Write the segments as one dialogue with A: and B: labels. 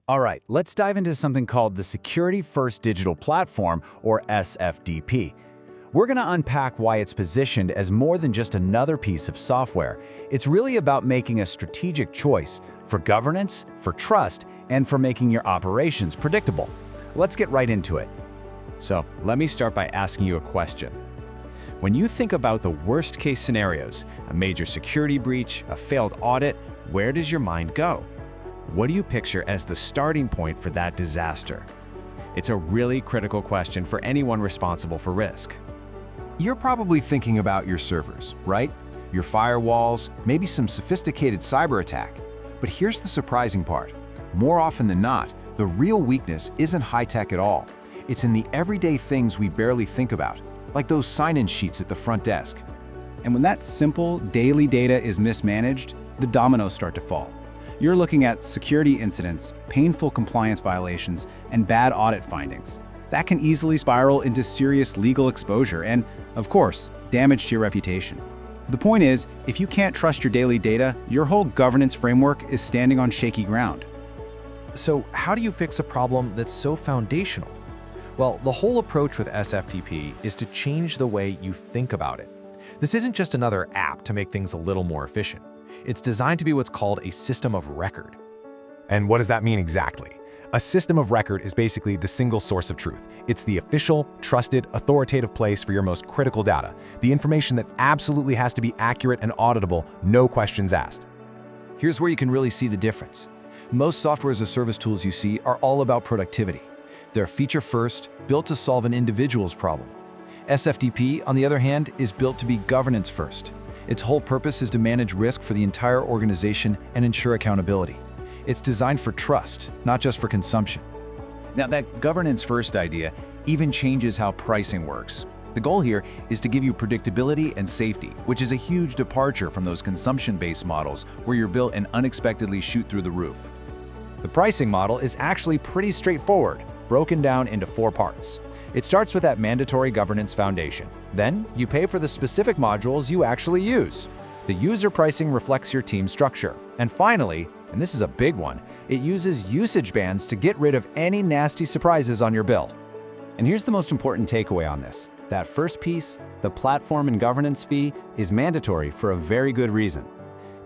A: All right, let's dive into something called the Security First Digital Platform, or SFDP. We're going to unpack why it's positioned as more than just another piece of software. It's really about making a strategic choice for governance, for trust, and for making your operations predictable. Let's get right into it.
B: So let me start by asking you a question. When you think about the worst-case scenarios, a major security breach, a failed audit, where does your mind go? What do you picture as the starting point for that disaster? It's a really critical question for anyone responsible for risk.
C: You're probably thinking about your servers, right? Your firewalls, maybe some sophisticated cyber attack. But here's the surprising part. More often than not, the real weakness isn't high-tech at all. It's in the everyday things we barely think about, like those sign-in sheets at the front desk. And when that simple, daily data is mismanaged, the dominoes start to fall. You're looking at security incidents, painful compliance violations, and bad audit findings. That can easily spiral into serious legal exposure and, of course, damage to your reputation. The point is, if you can't trust your daily data, your whole governance framework is standing on shaky ground.
D: So how do you fix a problem that's so foundational? Well, the whole approach with SFDP is to change the way you think about it. This isn't just another app to make things a little more efficient. It's designed to be what's called a system of record.
E: And what does that mean exactly? A system of record is basically the single source of truth. It's the official, trusted, authoritative place for your most critical data, the information that absolutely has to be accurate and auditable, no questions asked.
F: Here's where you can really see the difference. Most software as a service tools you see are all about productivity. They're feature first, built to solve an individual's problem. SFDP, on the other hand, is built to be governance first. Its whole purpose is to manage risk for the entire organization and ensure accountability. It's designed for trust, not just for consumption.
A: Now, that governance-first idea even changes how pricing works. The goal here is to give you predictability and safety, which is a huge departure from those consumption-based models where your bill and unexpectedly shoot through the roof. The pricing model is actually pretty straightforward, broken down into 4 parts. It starts with that mandatory governance foundation. Then, you pay for the specific modules you actually use. The user pricing reflects your team structure. And finally, and this is a big one, it uses usage bands to get rid of any nasty surprises on your bill. And here's the most important takeaway on this. That first piece, the platform and governance fee, is mandatory for a very good reason.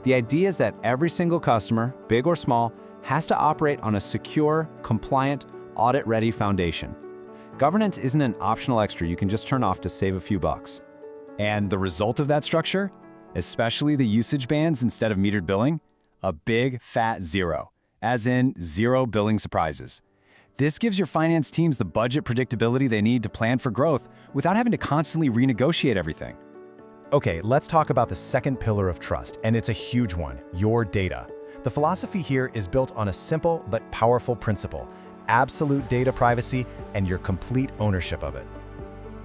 A: The idea is that every single customer, big or small, has to operate on a secure, compliant, audit-ready foundation. Governance isn't an optional extra you can just turn off to save a few bucks. And the result of that structure? Especially the usage bands instead of metered billing? A big, fat zero, as in zero billing surprises. This gives your finance teams the budget predictability they need to plan for growth without having to constantly renegotiate everything.
E: Okay, let's talk about the second pillar of trust, and it's a huge one, your data. The philosophy here is built on a simple but powerful principle: absolute data privacy and your complete ownership of it.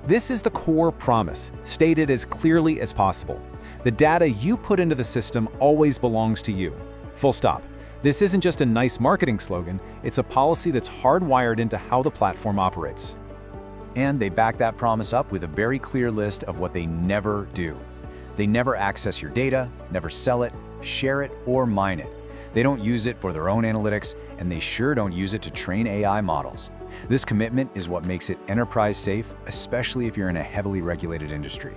A: This is the core promise, stated as clearly as possible. The data you put into the system always belongs to you. Full stop. This isn't just a nice marketing slogan, it's a policy that's hardwired into how the platform operates. And they back that promise up with a very clear list of what they never do. They never access your data, never sell it, share it, or mine it. They don't use it for their own analytics, and they sure don't use it to train AI models. This commitment is what makes it enterprise safe, especially if you're in a heavily regulated industry.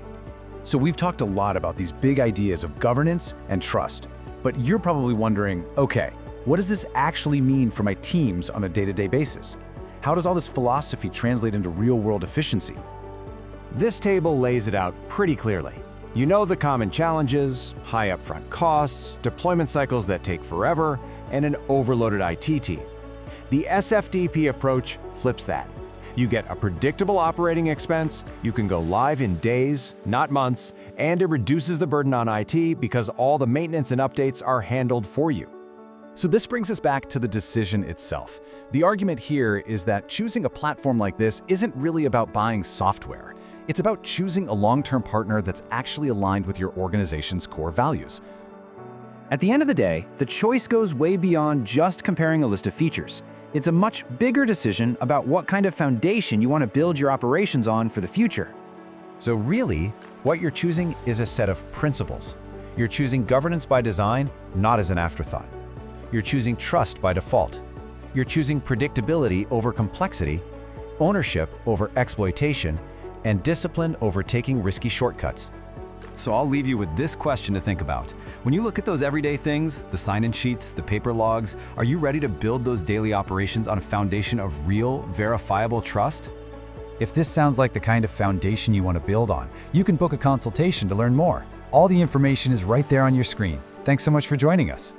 C: So we've talked a lot about these big ideas of governance and trust, but you're probably wondering, okay, what does this actually mean for my teams on a day-to-day basis? How does all this philosophy translate into real-world efficiency?
B: This table lays it out pretty clearly. You know the common challenges: high upfront costs, deployment cycles that take forever, and an overloaded IT team. The SFDP approach flips that. You get a predictable operating expense, you can go live in days, not months, and it reduces the burden on IT because all the maintenance and updates are handled for you.
C: So this brings us back to the decision itself. The argument here is that choosing a platform like this isn't really about buying software. It's about choosing a long-term partner that's actually aligned with your organization's core values.
F: At the end of the day, the choice goes way beyond just comparing a list of features. It's a much bigger decision about what kind of foundation you want to build your operations on for the future.
E: So really, what you're choosing is a set of principles. You're choosing governance by design, not as an afterthought. You're choosing trust by default.
B: You're choosing predictability over complexity, ownership over exploitation, and discipline over taking risky shortcuts. So I'll leave you with this question to think about. When you look at those everyday things, the sign-in sheets, the paper logs, are you ready to build those daily operations on a foundation of real, verifiable trust? If this sounds like the kind of foundation you want to build on, you can book a consultation to learn more. All the information is right there on your screen. Thanks so much for joining us.